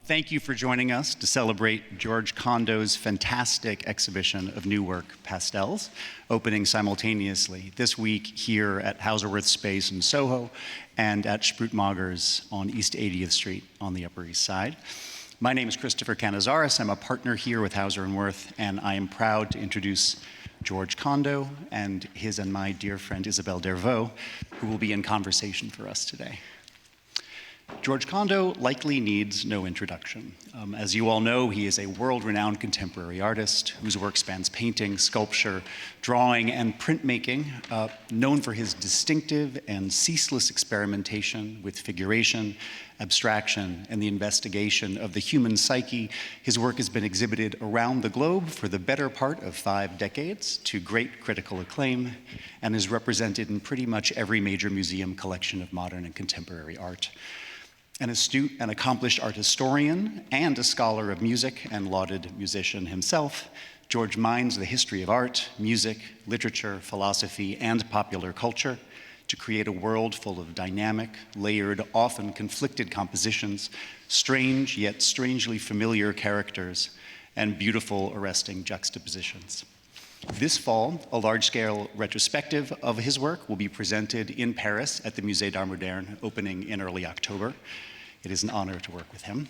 Thank you for joining us to celebrate George Condo's fantastic exhibition of new work, Pastels, opening simultaneously this week here at Hauser Wirth Space in Soho and at Sprüth on East 80th Street on the Upper East Side. My name is Christopher Canizares. I'm a partner here with Hauser & Wirth, and I am proud to introduce George Condo and his and my dear friend Isabelle Dervaux, who will be in conversation for us today. George Condo likely needs no introduction. As you all know, he is a world-renowned contemporary artist whose work spans painting, sculpture, drawing, and printmaking, known for his distinctive and ceaseless experimentation with figuration, abstraction, and the investigation of the human psyche. His work has been exhibited around the globe for the better part of 5 decades to great critical acclaim and is represented in pretty much every major museum collection of modern and contemporary art. An astute and accomplished art historian and a scholar of music and lauded musician himself, George mines the history of art, music, literature, philosophy, and popular culture to create a world full of dynamic, layered, often conflicted compositions, strange yet strangely familiar characters, and beautiful, arresting juxtapositions. This fall, a large-scale retrospective of his work will be presented in Paris at the Musée d'Art Moderne, opening in early October. It is an honor to work with him.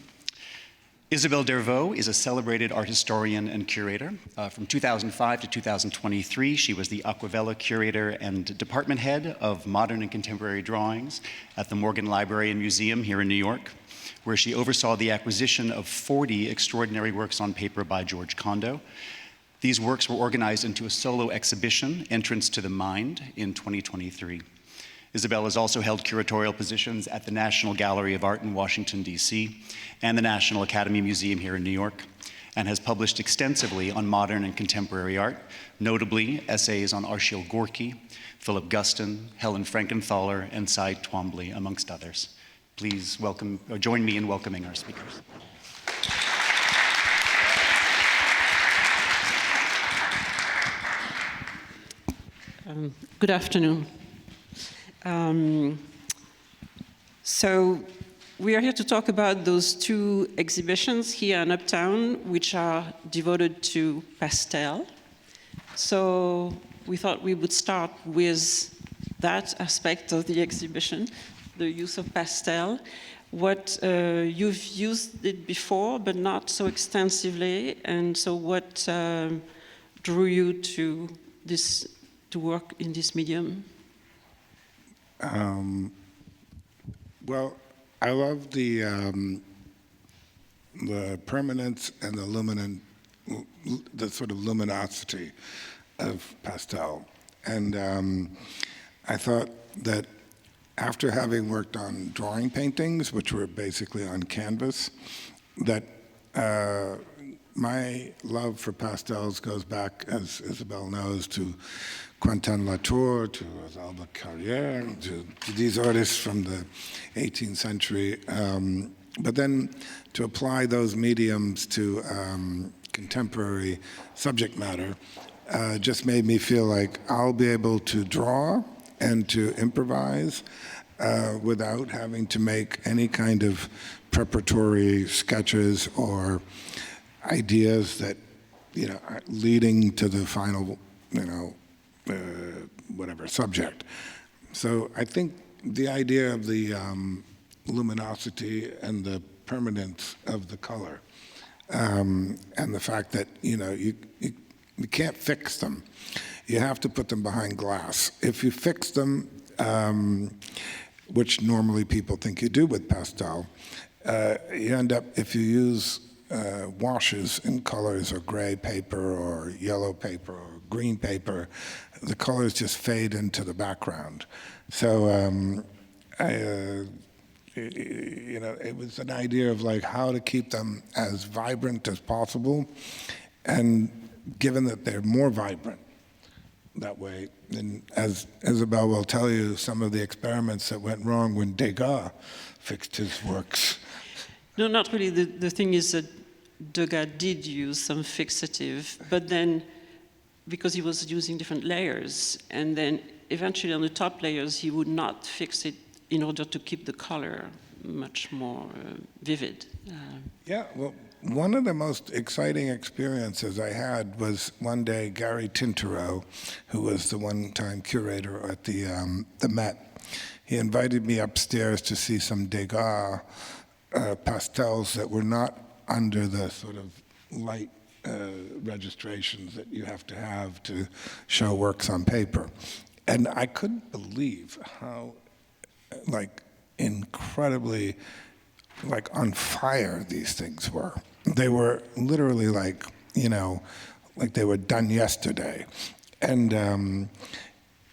Isabelle Dervaux is a celebrated art historian and curator. From 2005 to 2023, she was the Aquavella curator and department head of modern and contemporary drawings at the Morgan Library and Museum here in New York, where she oversaw the acquisition of 40 extraordinary works on paper by George Condo. These works were organized into a solo exhibition, Entrance to the Mind, in 2023. Isabelle has also held curatorial positions at the National Gallery of Art in Washington, D.C., and the National Academy Museum here in New York, and has published extensively on modern and contemporary art, notably essays on Arshile Gorky, Philip Guston, Helen Frankenthaler, and Cy Twombly, amongst others. Please join me in welcoming our speakers. Good afternoon. So we are here to talk about those 2 exhibitions here in Uptown, which are devoted to pastel. So we thought we would start with that aspect of the exhibition, the use of pastel. What you've used it before, but not so extensively, and so what drew you to work in this medium? Well, I love the permanence and the sort of luminosity of pastel. And I thought that after having worked on drawing paintings, which were basically on canvas, that my love for pastels goes back, as Isabelle knows, to Quentin Latour, to Rosalba Carrière, to these artists from the 18th century. But then to apply those mediums to contemporary subject matter just made me feel like I'll be able to draw and to improvise without having to make any kind of preparatory sketches or ideas that, are leading to the final, whatever subject. So I think the idea of the luminosity and the permanence of the color, and the fact that you can't fix them. You have to put them behind glass. If you fix them, which normally people think you do with pastel, you end up, if you use washes in colors or gray paper or yellow paper or green paper, the colors just fade into the background. So, it was an idea of like how to keep them as vibrant as possible, and given that they're more vibrant that way, and as Isabelle will tell you, some of the experiments that went wrong when Degas fixed his works. No, not really. The thing is that Degas did use some fixative, but then because he was using different layers, and then eventually on the top layers he would not fix it in order to keep the color much more vivid. Yeah, well, one of the most exciting experiences I had was one day Gary Tintereau, who was the one-time curator at the Met. He invited me upstairs to see some Degas pastels that were not under the sort of light registrations that you have to show works on paper. And I couldn't believe how, like, incredibly, like, on fire these things were. They were literally like, you know, like they were done yesterday. And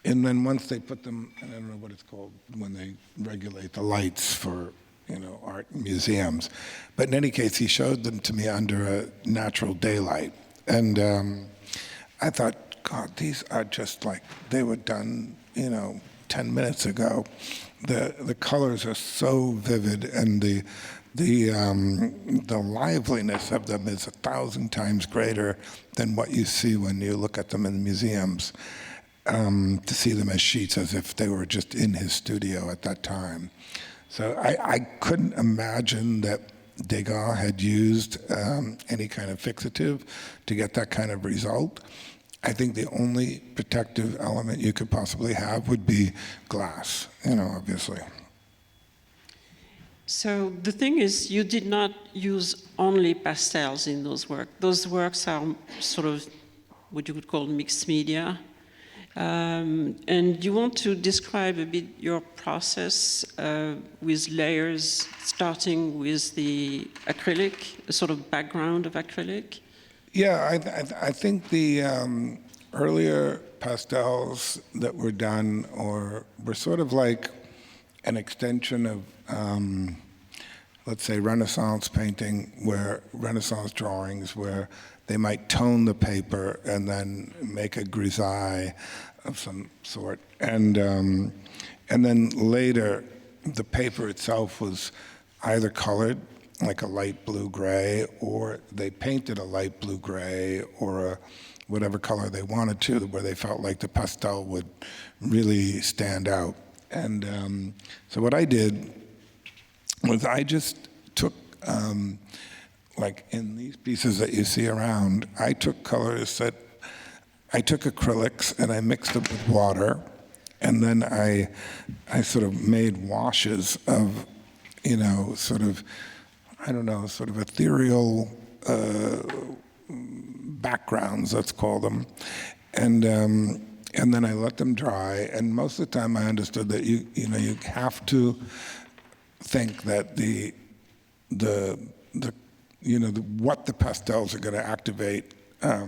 then once they put them, I don't know what it's called, when they regulate the lights for, you know, art museums. But in any case, he showed them to me under a natural daylight. And I thought, God, these are just like, they were done, you know, 10 minutes ago. The colors are so vivid, and the liveliness of them is 1,000 times greater than what you see when you look at them in museums. To see them as sheets, as if they were just in his studio at that time. So I couldn't imagine that Degas had used any kind of fixative to get that kind of result. I think the only protective element you could possibly have would be glass, you know, obviously. So the thing is, you did not use only pastels in those works. Those works are sort of what you could call mixed media. And you want to describe a bit your process with layers, starting with the acrylic, a sort of background of acrylic? Yeah, I think the earlier pastels that were done were sort of like an extension of, let's say, Renaissance painting, Renaissance drawings, where they might tone the paper and then make a grisaille of some sort. And then later, the paper itself was either colored, like a light blue-gray, or they painted a light blue-gray or whatever color they wanted to, where they felt like the pastel would really stand out. And so what I did was I just took, like in these pieces that you see around, I took colors that, I took acrylics and I mixed them with water, and then I sort of made washes of, you know, sort of, I don't know, sort of ethereal backgrounds, let's call them. And then I let them dry, and most of the time I understood that you have to think that what the pastels are going to activate, how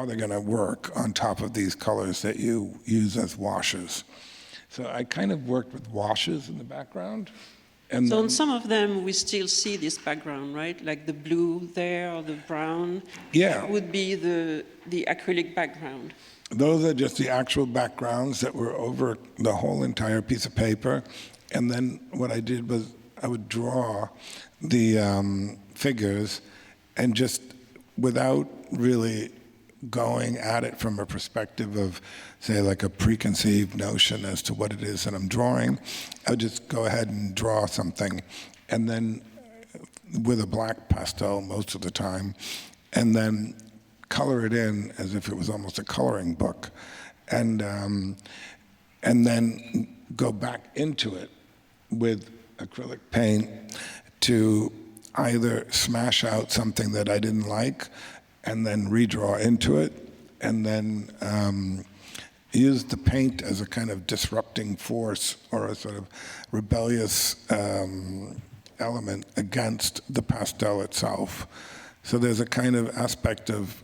they're going to work on top of these colors that you use as washes. So I kind of worked with washes in the background. And so on some of them, we still see this background, right? Like the blue there or the brown. Yeah. That would be the acrylic background. Those are just the actual backgrounds that were over the whole entire piece of paper. And then what I did was I would draw the figures, and just without really going at it from a perspective of, say, like a preconceived notion as to what it is that I'm drawing, I would just go ahead and draw something, and then with a black pastel most of the time, and then color it in as if it was almost a coloring book, and then go back into it with acrylic paint to either smash out something that I didn't like and then redraw into it, and then use the paint as a kind of disrupting force or a sort of rebellious element against the pastel itself. So there's a kind of aspect of,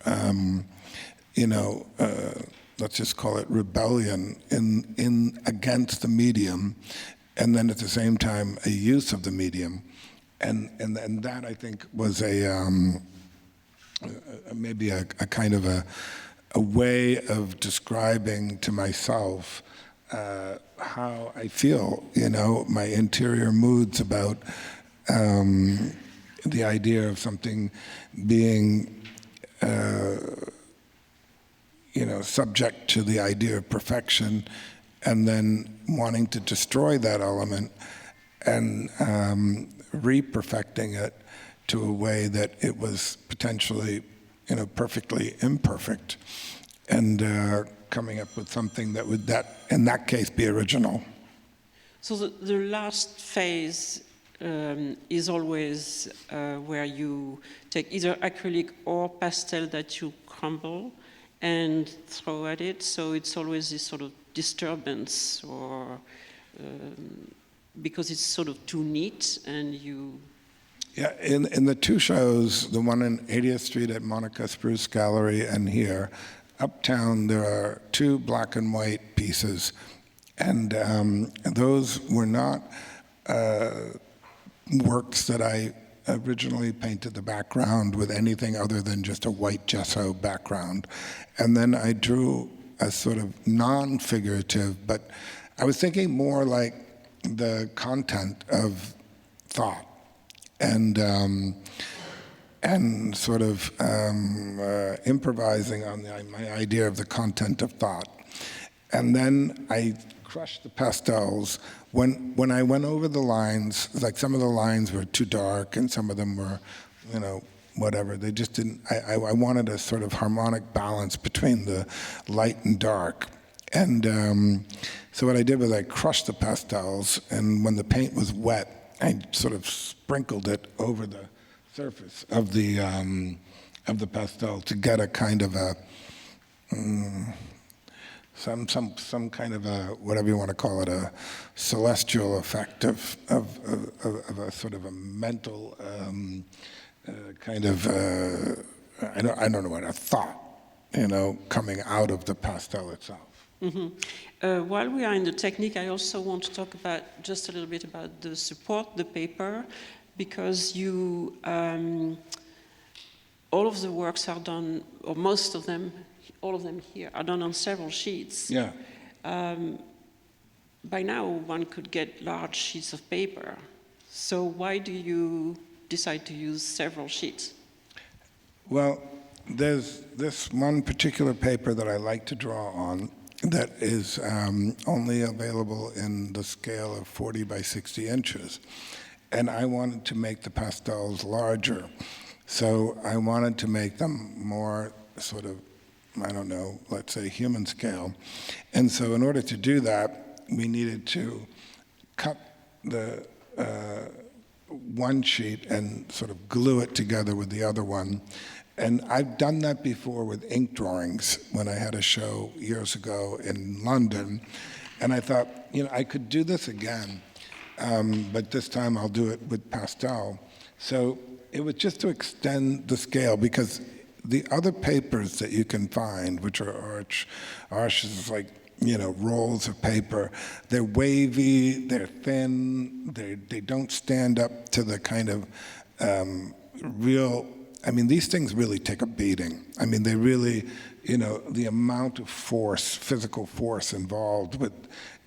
let's just call it rebellion in against the medium, and then at the same time a use of the medium, and that I think was maybe a kind of a way of describing to myself how I feel, my interior moods about the idea of something being, subject to the idea of perfection, and then wanting to destroy that element and re-perfecting it to a way that it was potentially, perfectly imperfect, and coming up with something that would, in that case, be original. So the last phase is always where you take either acrylic or pastel that you crumble and throw at it. So it's always this sort of disturbance, or because it's sort of too neat, and you. Yeah, in the two shows, the one in 80th Street at Monaco Sprüth Gallery and here, uptown there are two black and white pieces, and those were not works that I originally painted the background with anything other than just a white gesso background. And then I drew a sort of non-figurative, but I was thinking more like the content of thought, and sort of improvising on my idea of the content of thought. And then I crushed the pastels. When I went over the lines, like some of the lines were too dark and some of them were, whatever. They just didn't, I wanted a sort of harmonic balance between the light and dark. And so what I did was I crushed the pastels, and when the paint was wet, I sort of sprinkled it over the surface of the pastel to get a kind of a some kind of a, whatever you want to call it, a celestial effect of a sort of a mental kind of I don't know what, a thought, coming out of the pastel itself. Mm-hmm. While we are in the technique, I also want to talk about just a little bit about the support, the paper, because you all of the works are done, or most of them, all of them here are done on several sheets. Yeah. By now, one could get large sheets of paper. So why do you decide to use several sheets? Well, there's this one particular paper that I like to draw on that is only available in the scale of 40 by 60 inches. And I wanted to make the pastels larger. So I wanted to make them more sort of, I don't know, let's say human scale. And so in order to do that, we needed to cut the one sheet and sort of glue it together with the other one. And I've done that before with ink drawings when I had a show years ago in London. And I thought, I could do this again, but this time I'll do it with pastel. So it was just to extend the scale, because the other papers that you can find, which are arches, like, rolls of paper, they're wavy, they're thin, they don't stand up to the kind of real, these things really take a beating. They really, the amount of force, physical force involved with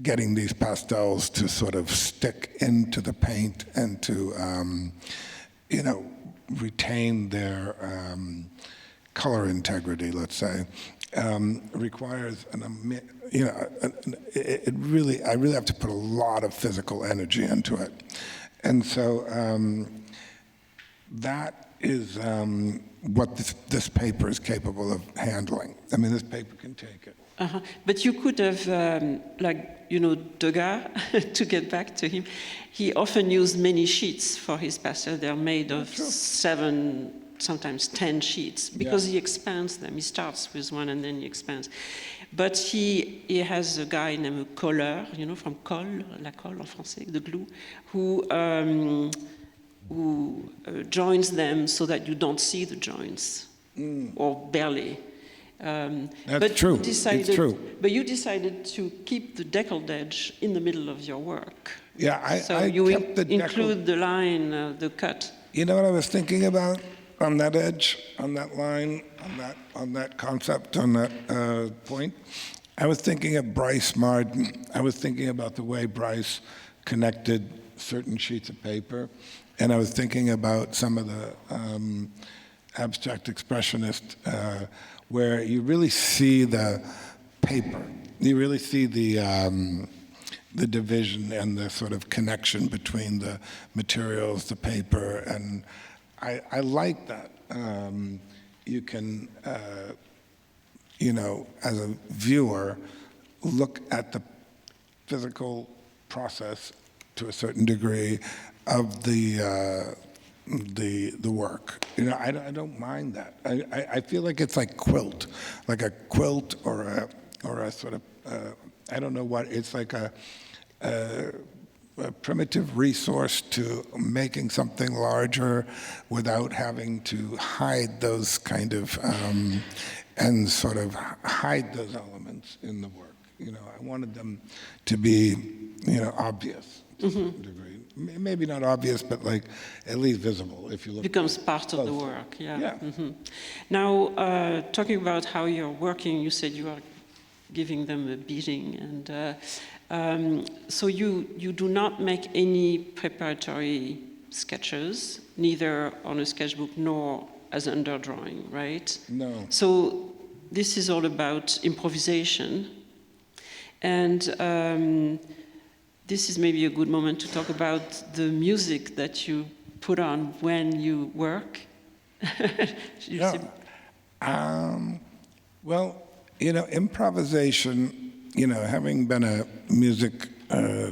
getting these pastels to sort of stick into the paint and to, retain their color integrity, let's say, requires I really have to put a lot of physical energy into it. And so that is what this paper is capable of handling. This paper can take it. Uh-huh. But you could have, Degas, to get back to him, he often used many sheets for his pastel. They're made of 7, sometimes 10 sheets, because he expands them. He starts with one and then he expands. But he has a guy named Coller, from colle, la colle en français, the glue, who joins them so that you don't see the joints, or barely. That's true. It's true. But you decided to keep the deckled edge in the middle of your work. Yeah, I kept the include the line, the cut. You know what I was thinking about on that edge, on that line, on that concept, on that point? I was thinking of Bryce Marden. I was thinking about the way Bryce connected certain sheets of paper, and I was thinking about some of the abstract expressionists where you really see the paper. You really see the the division and the sort of connection between the materials, the paper, and I like that. You can, as a viewer, look at the physical process to a certain degree of the work. I don't mind that. I feel like it's like a quilt or a sort of I don't know what. It's like a primitive resource to making something larger without having to hide those kind of and sort of hide those elements in the work. I wanted them to be obvious to some degree. Maybe not obvious, but like at least visible if you look. Becomes part of the work, yeah. Yeah. Now, talking about how you're working, you said you are giving them a beating, and so you do not make any preparatory sketches, neither on a sketchbook nor as an underdrawing, right? No. So this is all about improvisation, and this is maybe a good moment to talk about the music that you put on when you work. Yeah. Well, improvisation, having been a music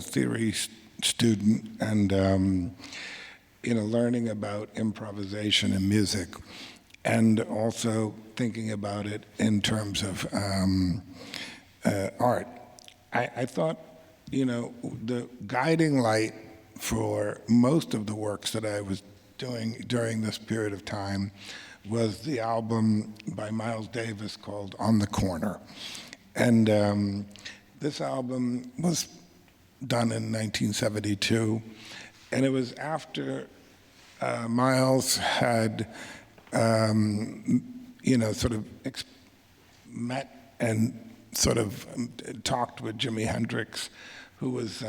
theory student and, learning about improvisation in music, and also thinking about it in terms of art, I thought, the guiding light for most of the works that I was doing during this period of time was the album by Miles Davis called On the Corner. And this album was done in 1972, and it was after Miles had, sort of met and sort of talked with Jimi Hendrix, who was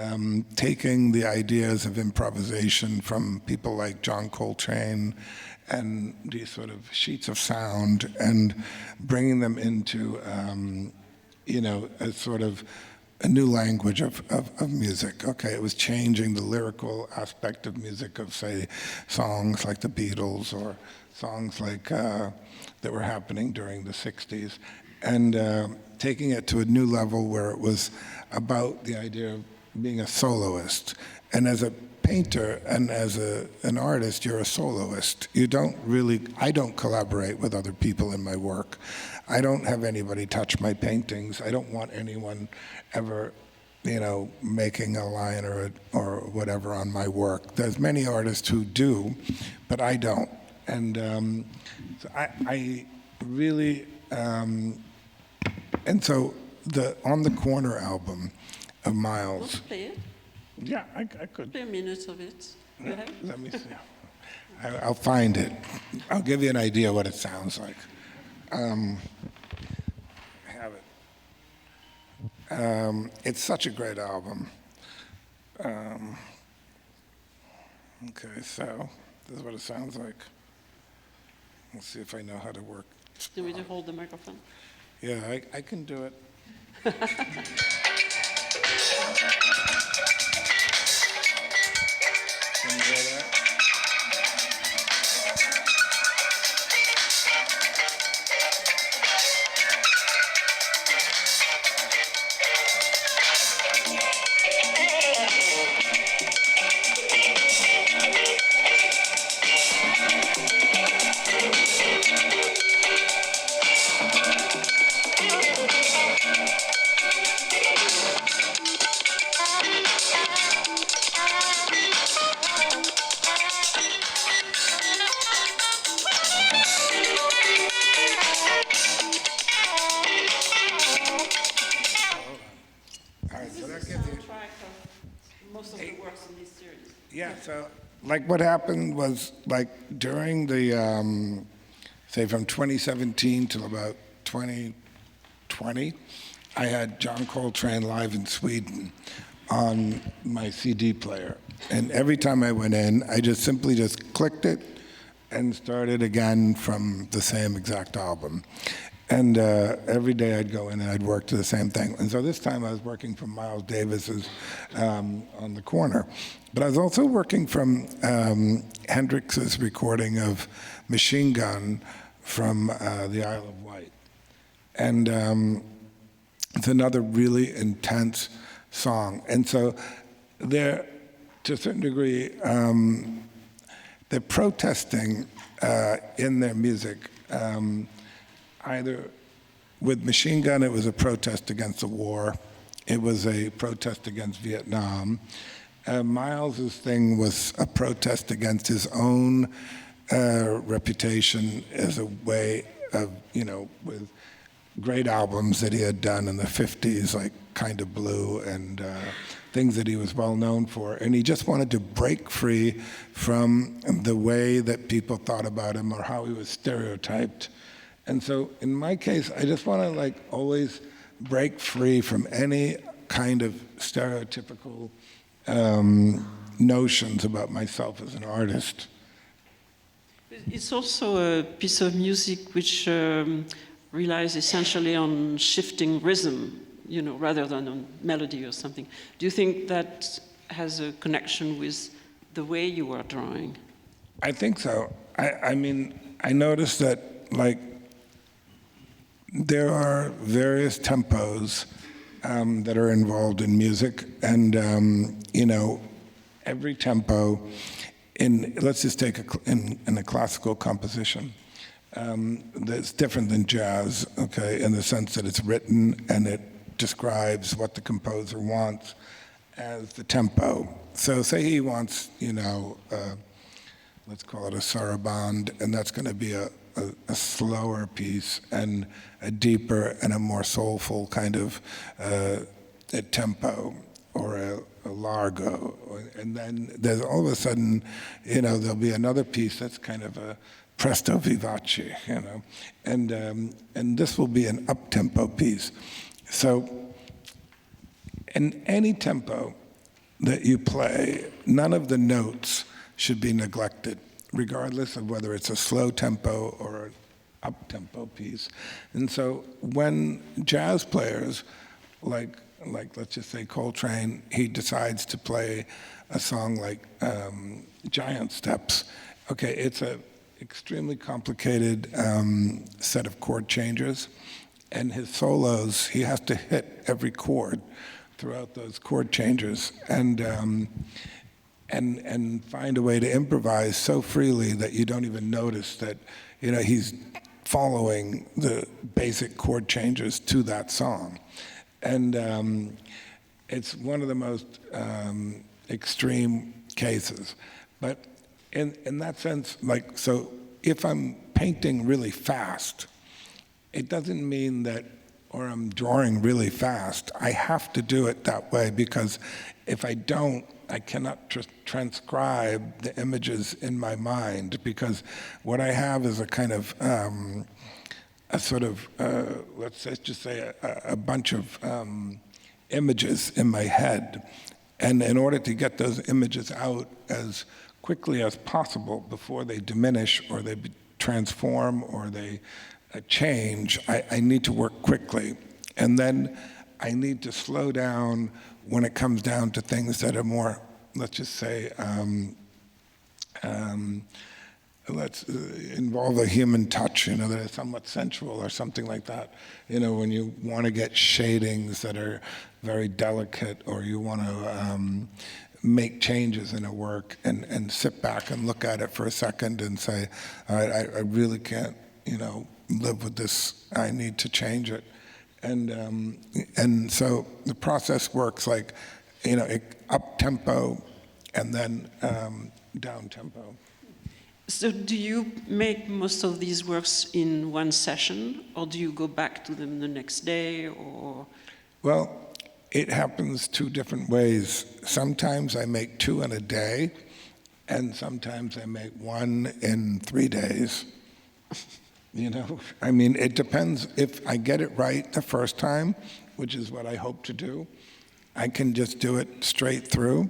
taking the ideas of improvisation from people like John Coltrane and these sort of sheets of sound and bringing them into, a sort of a new language of music. Okay, it was changing the lyrical aspect of music of, say, songs like the Beatles or songs like that were happening during the 60s, and taking it to a new level where it was about the idea of being a soloist. And as a painter and as an artist, you're a soloist. I don't collaborate with other people in my work. I don't have anybody touch my paintings. I don't want anyone ever, making a line or whatever on my work. There's many artists who do, but I don't. And so I really, and so the On the Corner album of Miles. Want to play it? Yeah, I could. Play a minute of it. You have it? Let me see. I'll find it. I'll give you an idea what it sounds like. I have it. It's such a great album. Okay, so this is what it sounds like. Let's see if I know how to work. Do you want me to hold the microphone? Yeah, I can do it. Can you hear that? Yeah, so like what happened was like during the, say from 2017 till about 2020, I had John Coltrane live in Sweden on my CD player. And every time I went in, I simply clicked it and started again from the same exact album. And every day I'd go in and I'd work to the same thing. And so this time I was working from Miles Davis's on the corner. But I was also working from Hendrix's recording of Machine Gun from the Isle of Wight. And it's another really intense song. And so they're, to a certain degree, they're protesting in their music. Either with Machine Gun, it was a protest against the war. It was a protest against Vietnam. Miles's thing was a protest against his own reputation as a way of, with great albums that he had done in the 50s, like Kind of Blue and things that he was well known for. And he just wanted to break free from the way that people thought about him or how he was stereotyped. And so in my case, I just want to always break free from any kind of stereotypical notions about myself as an artist. It's also a piece of music which relies essentially on shifting rhythm, rather than on melody or something. Do you think that has a connection with the way you are drawing? I think so. I mean, I noticed that, there are various tempos that are involved in music, and every tempo let's just take in a classical composition that's different than jazz, okay, in the sense that it's written and it describes what the composer wants as the tempo. So say he wants, let's call it a sarabande, and that's going to be a slower piece and a deeper and a more soulful kind of a tempo or a largo. And then there's all of a sudden, there'll be another piece that's kind of a presto vivace, and this will be an up-tempo piece. So in any tempo that you play, none of the notes should be neglected, regardless of whether it's a slow tempo or an up-tempo piece. And so when jazz players, like let's just say Coltrane, he decides to play a song like Giant Steps, okay, it's an extremely complicated set of chord changes, and his solos, he has to hit every chord throughout those chord changes, and find a way to improvise so freely that you don't even notice that, he's following the basic chord changes to that song. And it's one of the most extreme cases. But in that sense, so if I'm painting really fast, it doesn't mean that, or I'm drawing really fast, I have to do it that way, because if I don't, I cannot transcribe the images in my mind, because what I have is a kind of a sort of, let's just say, a bunch of images in my head. And in order to get those images out as quickly as possible before they diminish or they transform or they change, I need to work quickly. And then I need to slow down when it comes down to things that are more, let's just say, let's involve a human touch, that is somewhat sensual or something like that. When you want to get shadings that are very delicate, or you want to make changes in a work and sit back and look at it for a second and say, all right, I really can't, live with this. I need to change it. And so the process works like, up tempo and then down tempo. So do you make most of these works in one session, or do you go back to them the next day, or? Well, it happens two different ways. Sometimes I make 2 in a day, and sometimes I make 1 in 3 days. I mean, it depends. If I get it right the first time, which is what I hope to do, I can just do it straight through.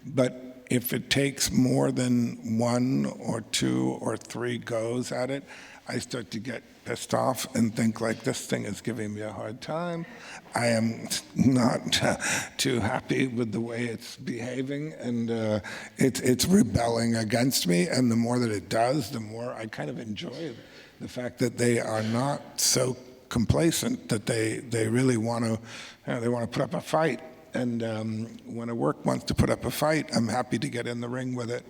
But if it takes more than 1 or 2 or 3 goes at it, I start to get pissed off and think like, this thing is giving me a hard time. I am not too happy with the way it's behaving, and it's rebelling against me. And the more that it does, the more I kind of enjoy the fact that they are not so complacent, that they really want to they want to put up a fight. And when a work wants to put up a fight, I'm happy to get in the ring with it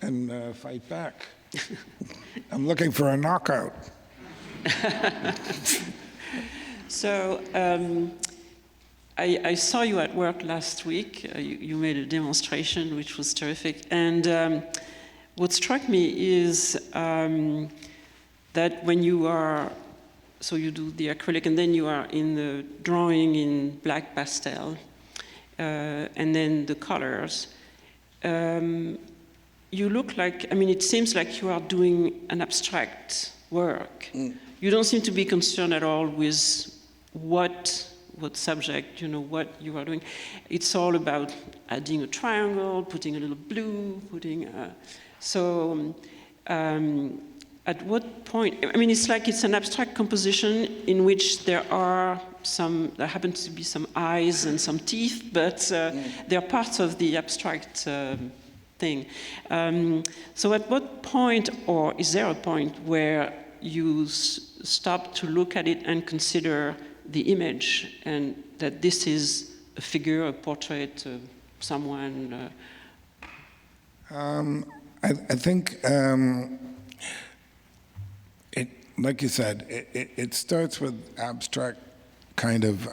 and fight back. I'm looking for a knockout. So I saw you at work last week. You made a demonstration, which was terrific. And what struck me is that when you are, so you do the acrylic, and then you are in the drawing in black pastel, and then the colors. You look like, I mean, it seems like you are doing an abstract work. You don't seem to be concerned at all with what subject, what you are doing. It's all about adding a triangle, putting a little blue, at what point, I mean, it's like it's an abstract composition in which there happen to be some eyes and some teeth, but they're parts of the abstract thing. So at what point, or is there a point where you stop to look at it and consider the image, and that this is a figure, a portrait, someone? I think, like you said, it starts with abstract kind of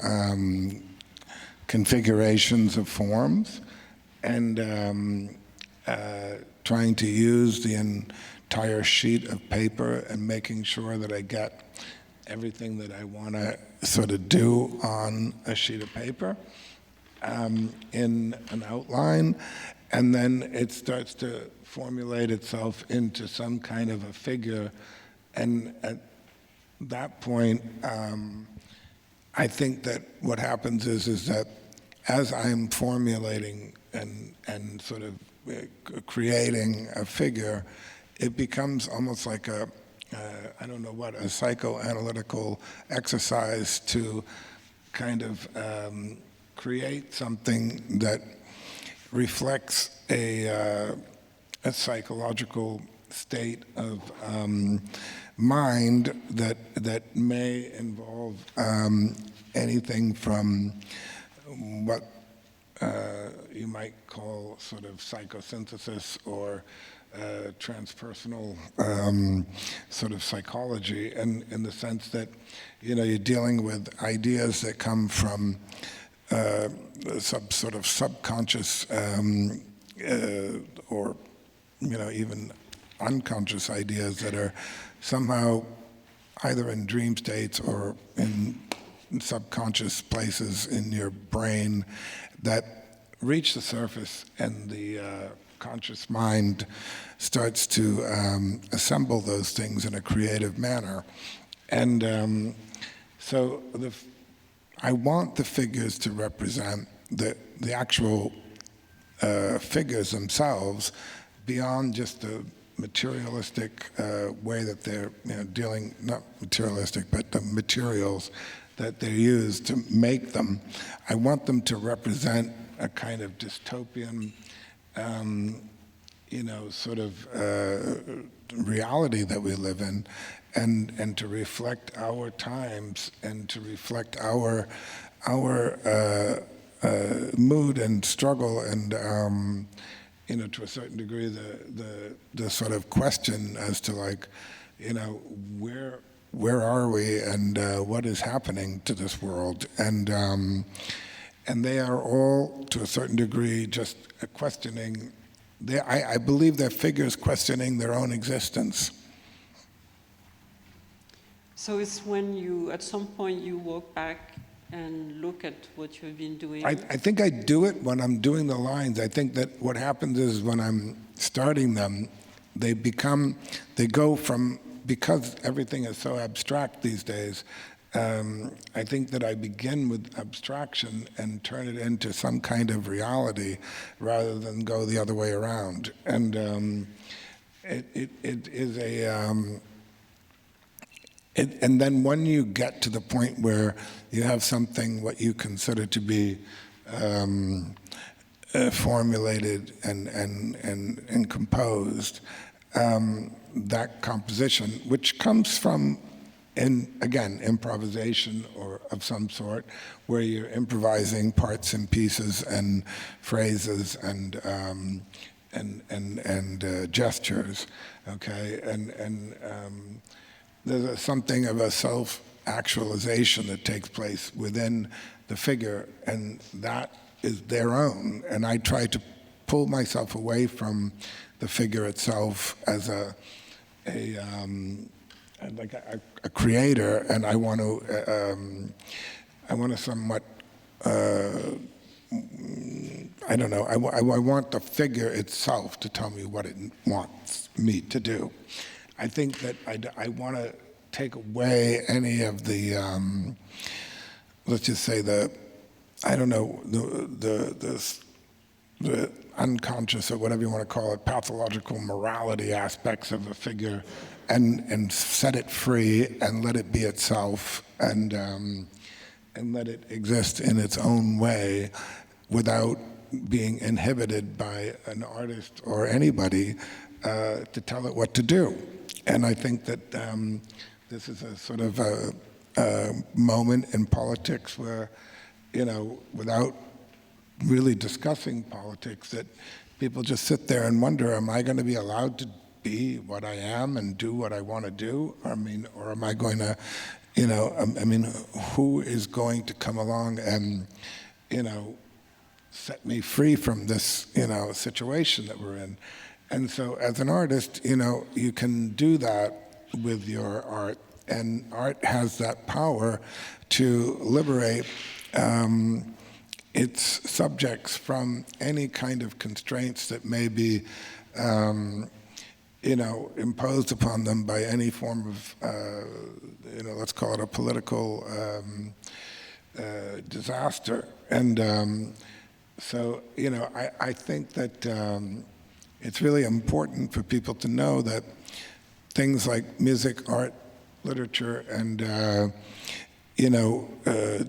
configurations of forms, and trying to use the entire sheet of paper and making sure that I get everything that I want to sort of do on a sheet of paper in an outline, and then it starts to formulate itself into some kind of a figure. And at that point, I think that what happens is that as I'm formulating and sort of creating a figure, it becomes almost like a psychoanalytical exercise to kind of create something that reflects a psychological state of mind that may involve anything from what you might call sort of psychosynthesis or transpersonal sort of psychology, and in the sense that you're dealing with ideas that come from some sort of subconscious or even unconscious ideas that are somehow either in dream states or in subconscious places in your brain that reach the surface, and the conscious mind starts to assemble those things in a creative manner. And so I want the figures to represent the actual figures themselves beyond just the materialistic way that they're dealing, not materialistic, but the materials that they use to make them. I want them to represent a kind of dystopian, sort of reality that we live in, and to reflect our times, and to reflect our mood and struggle, and to a certain degree the sort of question as to where are we, and what is happening to this world, and they are all to a certain degree just questioning. I believe they're figures questioning their own existence. So it's when at some point you walk back and look at what you've been doing? I think I do it when I'm doing the lines. I think that what happens is when I'm starting them, they go from, because everything is so abstract these days, I think that I begin with abstraction and turn it into some kind of reality rather than go the other way around. And it is and then when you get to the point where you have something what you consider to be formulated and composed, that composition, which comes from, again, improvisation or of some sort, where you're improvising parts and pieces and phrases and gestures, okay, and there's something of a self-actualization that takes place within the figure, and that is their own. And I try to pull myself away from the figure itself as a creator, and I want to somewhat, I don't know, I want the figure itself to tell me what it wants me to do. I think that I want to take away any of the, let's just say the unconscious, or whatever you want to call it, pathological morality aspects of a figure, and set it free and let it be itself, and let it exist in its own way without being inhibited by an artist or anybody to tell it what to do. And I think that this is a sort of a moment in politics where, without really discussing politics, that people just sit there and wonder, am I going to be allowed to be what I am and do what I want to do? Or am I going to, who is going to come along and, set me free from this, situation that we're in? And so as an artist, you can do that with your art, and art has that power to liberate its subjects from any kind of constraints that may be, imposed upon them by any form of, let's call it a political disaster. And so, I think that it's really important for people to know that things like music, art, literature, and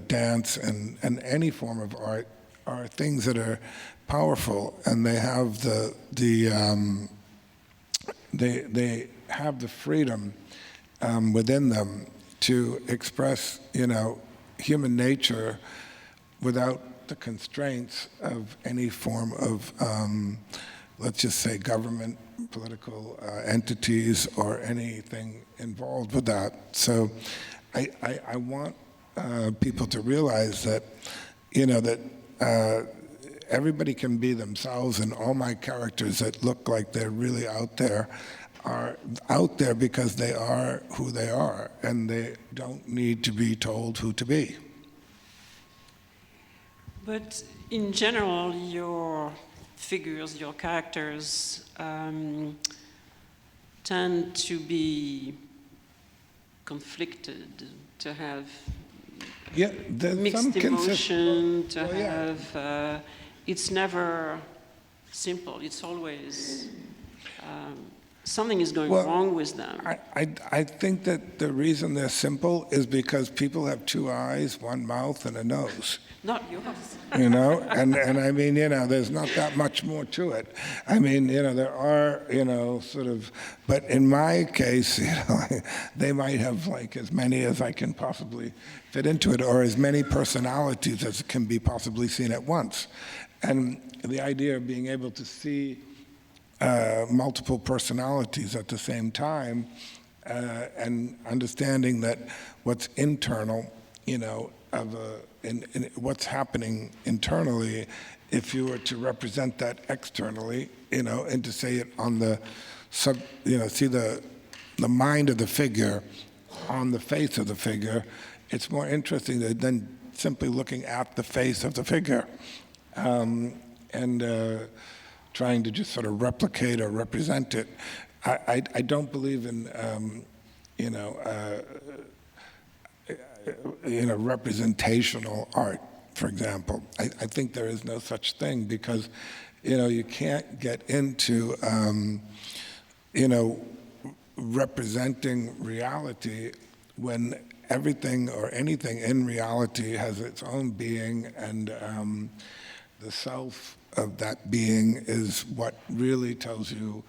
dance and any form of art are things that are powerful, and they have they have the freedom within them to express human nature without the constraints of any form of let's just say government, political entities, or anything involved with that. So I want people to realize that, that everybody can be themselves, and all my characters that look like they're really out there are out there because they are who they are, and they don't need to be told who to be. But in general, your figures, your characters tend to be conflicted, to have mixed emotion, to have, it's never simple, it's always, something is going wrong with them. I think that the reason they're simple is because people have two eyes, one mouth, and a nose. Not yours. And I mean, there's not that much more to it. I mean, there are, sort of, but in my case, they might have like as many as I can possibly fit into it, or as many personalities as can be possibly seen at once. And the idea of being able to see multiple personalities at the same time, and understanding that what's internal, in what's happening internally, if you were to represent that externally, and to say it on the see the mind of the figure on the face of the figure, it's more interesting than simply looking at the face of the figure, and trying to just sort of replicate or represent it. I don't believe in, representational art, for example. I think there is no such thing because, you can't get into, representing reality when everything or anything in reality has its own being, and the self of that being is what really tells you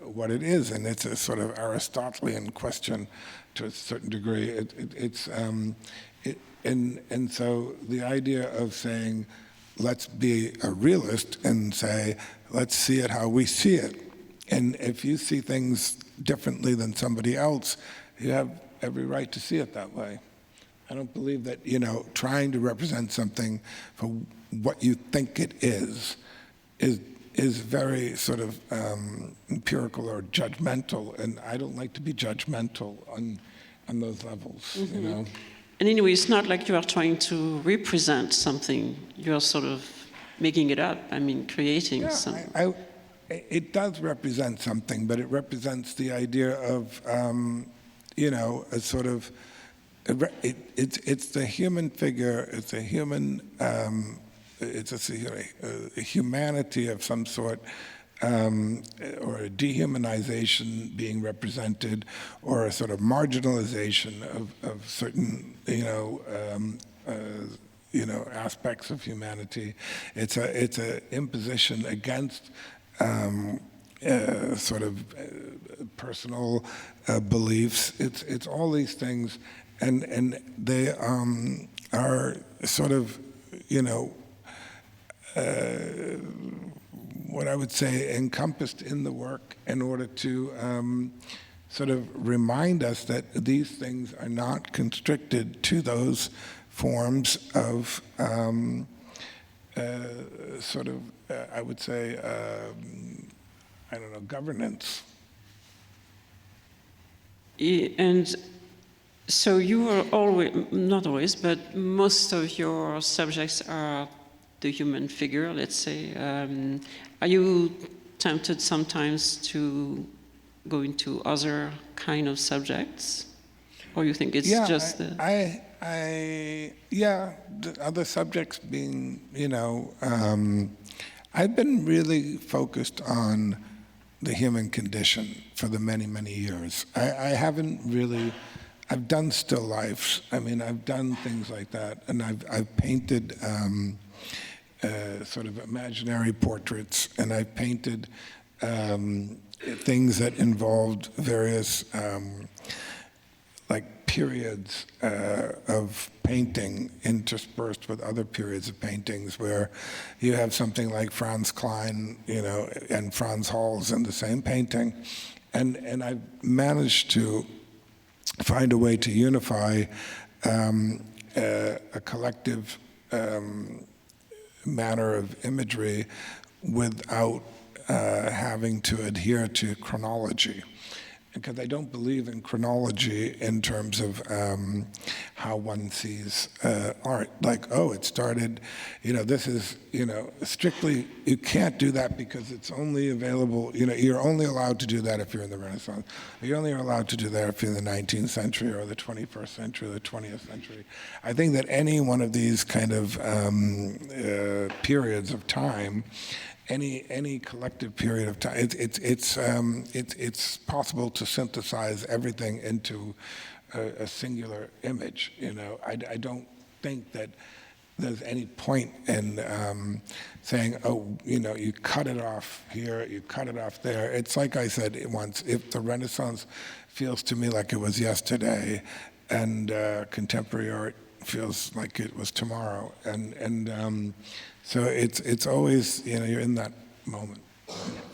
what it is. And it's a sort of Aristotelian question to a certain degree. And so the idea of saying, let's be a realist and say, let's see it how we see it. And if you see things differently than somebody else, you have every right to see it that way. I don't believe that, trying to represent something for what you think it is very sort of empirical or judgmental, and I don't like to be judgmental on those levels, And anyway, it's not like you are trying to represent something. You are sort of making it up. I mean, creating something. It does represent something, but it represents the idea of, a sort of, it's the human figure, it's a human, it's a humanity of some sort, or a dehumanization being represented, or a sort of marginalization of certain, aspects of humanity. It's a imposition against sort of personal beliefs. It's all these things, and they are sort of, what I would say encompassed in the work in order to sort of remind us that these things are not constricted to those forms of sort of, I would say, governance. And so you are always, not always, but most of your subjects are the human figure, let's say. Are you tempted sometimes to go into other kind of subjects? Or you think it's just the... the other subjects being, I've been really focused on the human condition for the many, many years. I haven't really, I've done still lifes. I mean, I've done things like that, and I've painted sort of imaginary portraits, and I've painted things that involved various like periods of painting interspersed with other periods of paintings, where you have something like Franz Klein, and Franz Hals in the same painting, and I've managed to find a way to unify a collective manner of imagery without having to adhere to chronology. Because I don't believe in chronology in terms of how one sees art. Like, it started, this is, strictly, you can't do that because it's only available, you're only allowed to do that if you're in the Renaissance. You're only allowed to do that if you're in the 19th century or the 21st century or the 20th century. I think that any one of these kind of periods of time, any collective period of time, it's possible to synthesize everything into a singular image. I don't think that there's any point in saying, you cut it off here, you cut it off there. It's like I said once, if the Renaissance feels to me like it was yesterday, and contemporary art feels like it was tomorrow, and so it's always, you're in that moment.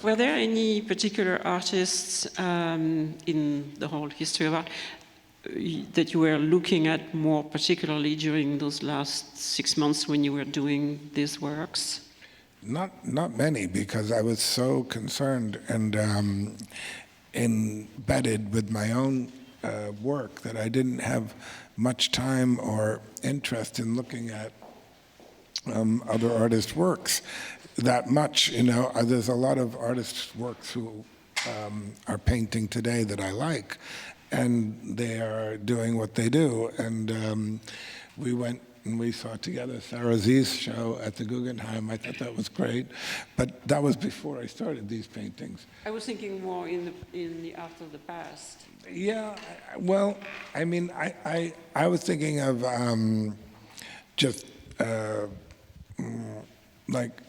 Were there any particular artists in the whole history of art that you were looking at more particularly during those last 6 months when you were doing these works? Not many, because I was so concerned and embedded with my own work that I didn't have much time or interest in looking at other artists' works that much. There's a lot of artists' works who are painting today that I like, and they are doing what they do. And we went and we saw together Sarah Z's show at the Guggenheim. I thought that was great, but that was before I started these paintings. I was thinking more in the art of the past. Yeah, well, I mean, I was thinking of just like,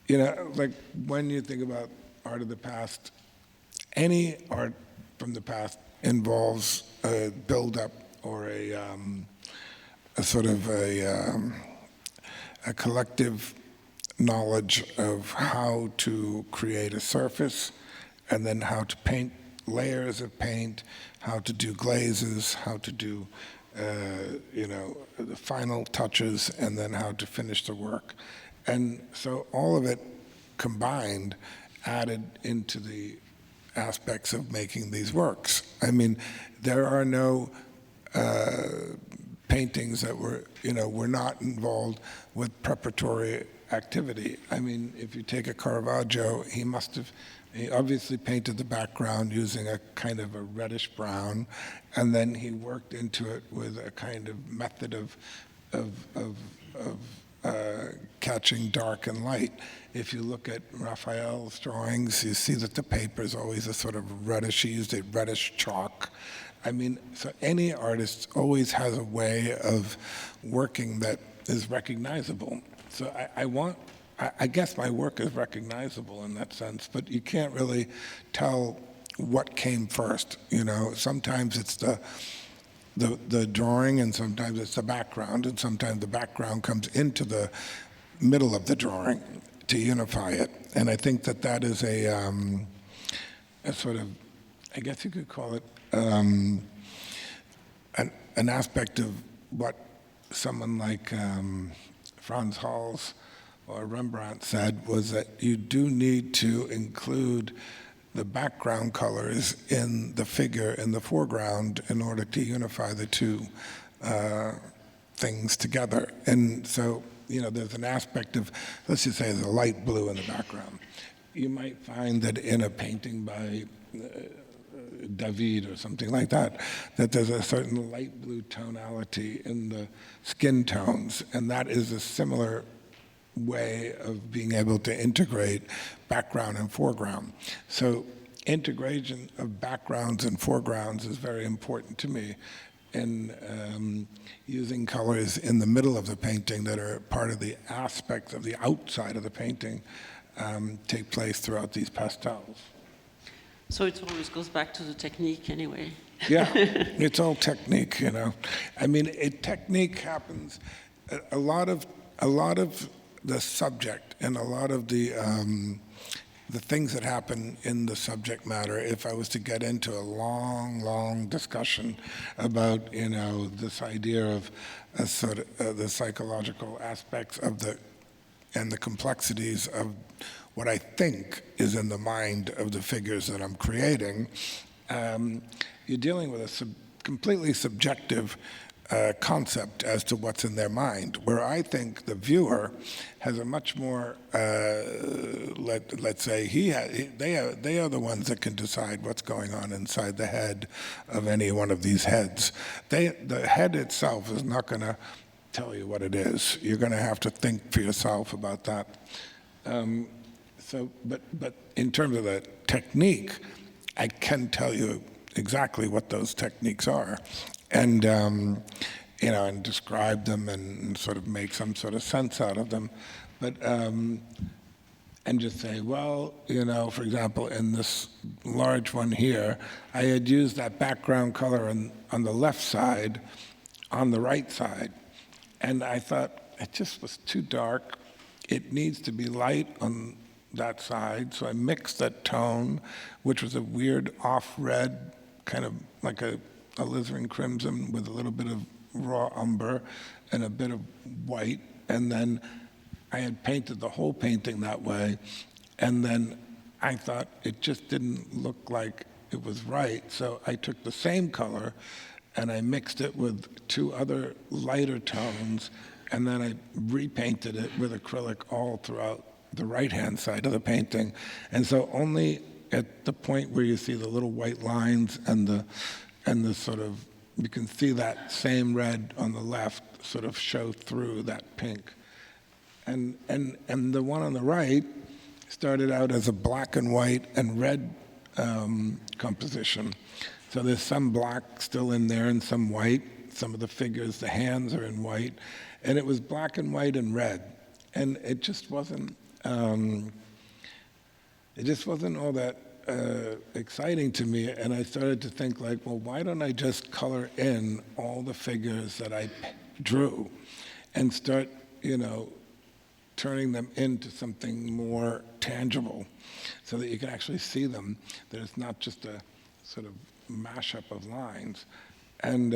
you know, like when you think about art of the past, any art from the past involves a build-up or a sort of a collective knowledge of how to create a surface and then how to paint layers of paint, how to do glazes, how to do, you know, the final touches, and then how to finish the work. And so all of it combined added into the aspects of making these works. I mean, there are no paintings that were not involved with preparatory activity. I mean, if you take a Caravaggio, he obviously painted the background using a kind of a reddish brown, and then he worked into it with a kind of method of catching dark and light. If you look at Raphael's drawings, you see that the paper is always a sort of reddish, he used a reddish chalk. I mean, so any artist always has a way of working that is recognizable. So I guess my work is recognizable in that sense, but you can't really tell what came first. You know, sometimes it's the drawing, and sometimes it's the background, and sometimes the background comes into the middle of the drawing to unify it. And I think that is a sort of, I guess you could call it an aspect of what someone like Frans Hals or Rembrandt said, was that you do need to include the background colors in the figure in the foreground in order to unify the two things together. And so, you know, there's an aspect of, let's just say there's a light blue in the background. You might find that in a painting by David or something like that, that there's a certain light blue tonality in the skin tones, and that is a similar way of being able to integrate background and foreground. So integration of backgrounds and foregrounds is very important to me, and using colors in the middle of the painting that are part of the aspects of the outside of the painting take place throughout these pastels. So it always goes back to the technique anyway. Yeah, it's all technique, you know. I mean, technique happens, a lot of the subject and a lot of the things that happen in the subject matter, if I was to get into a long discussion about, you know, this idea of sort of the psychological aspects of and the complexities of what I think is in the mind of the figures that I'm creating, you're dealing with a completely subjective concept as to what's in their mind, where I think the viewer has a much more, let's say, they are the ones that can decide what's going on inside the head of any one of these heads. The head itself is not going to tell you what it is. You're going to have to think for yourself about that. But in terms of the technique, I can tell you exactly what those techniques are, and you know, and describe them and sort of make some sort of sense out of them, but and just say, well, you know, for example, in this large one here, I had used that background color on the left side, on the right side, and I thought it just was too dark. It needs to be light on that side, so I mixed that tone, which was a weird off-red, kind of like a alizarin crimson with a little bit of raw umber and a bit of white, and then I had painted the whole painting that way, and then I thought it just didn't look like it was right, so I took the same color and I mixed it with two other lighter tones, and then I repainted it with acrylic all throughout the right-hand side of the painting. And so only at the point where you see the little white lines and the, and the sort of, you can see that same red on the left sort of show through that pink. And the one on the right started out as a black and white and red composition. So there's some black still in there and some white. Some of the figures, the hands are in white. And it was black and white and red. And it just wasn't all that exciting to me. And I started to think like, well, why don't I just color in all the figures that I drew and start, turning them into something more tangible so that you can actually see them, that it's not just a sort of mashup of lines. And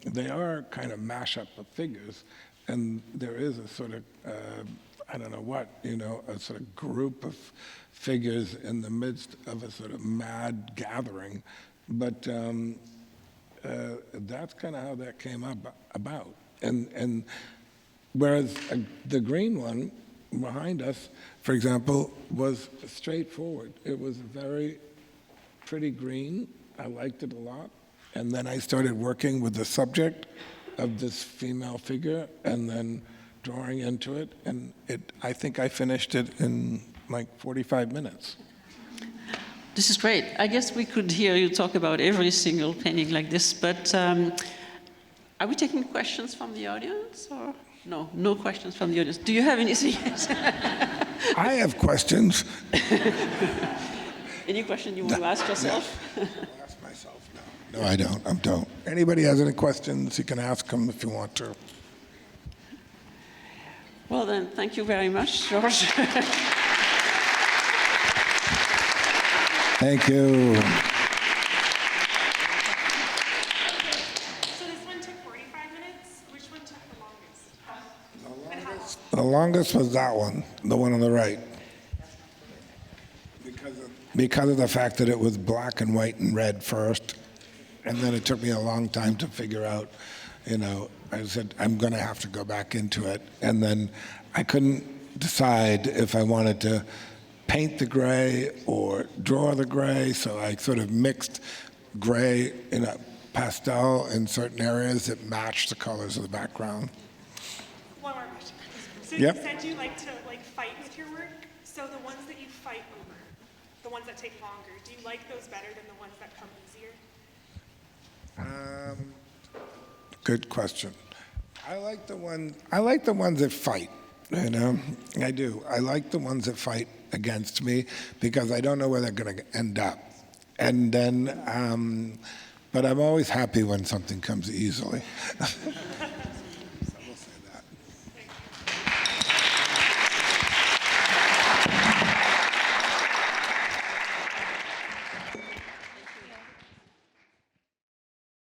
they are kind of mashup of figures, and there is a sort of, I don't know what, a sort of group of figures in the midst of a sort of mad gathering. But that's kind of how that came about. And whereas the green one behind us, for example, was straightforward. It was very pretty green. I liked it a lot. And then I started working with the subject of this female figure and then drawing into it. And I think I finished it in like 45 minutes. This is great. I guess we could hear you talk about every single painting like this, but are we taking questions from the audience? Or no, no questions from the audience. Do you have anything? I have questions. Any question you want to ask yourself? I'll ask myself. No, I don't. Anybody has any questions, you can ask them if you want to. Well then, thank you very much, George. Thank you. So this one took 45 minutes. Which one took the longest? The longest was that one, the one on the right. Because of the fact that it was black and white and red first, and then it took me a long time to figure out, I said, I'm going to have to go back into it. And then I couldn't decide if I wanted to paint the gray or draw the gray, so I sort of mixed gray in a pastel in certain areas that matched the colors of the background. One more question. So Yep. you said you like to fight with your work. So the ones that you fight over, the ones that take longer, do you like those better than the ones that come easier? Good question. I like the ones that fight. I do. I like the ones that fight against me because I don't know where they're going to end up. And then, but I'm always happy when something comes easily.